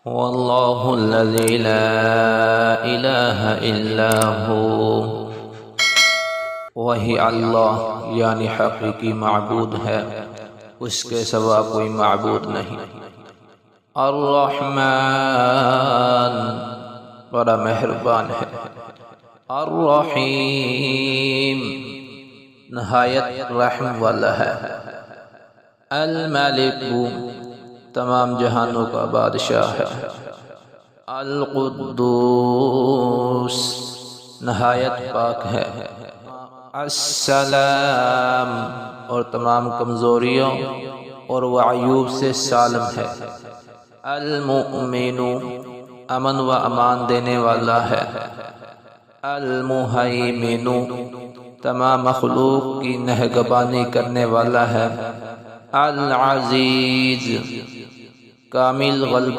هو اللہ الذی لا الہ الا ہو، وہی اللہ یعنی حقیقی معبود ہے، اس کے سوا کوئی معبود نہیں۔ الرحمن بڑا مہربان ہے، الرحیم نہایت رحم والا ہے، الملک تمام جہانوں کا بادشاہ ہے، القدوس نہایت پاک ہے، السلام اور تمام کمزوریوں اور عیوب سے سالم ہے، المؤمن امن و امان دینے والا ہے، المہیمن تمام مخلوق کی نگہبانی کرنے والا ہے، العزیز کامل غلبہ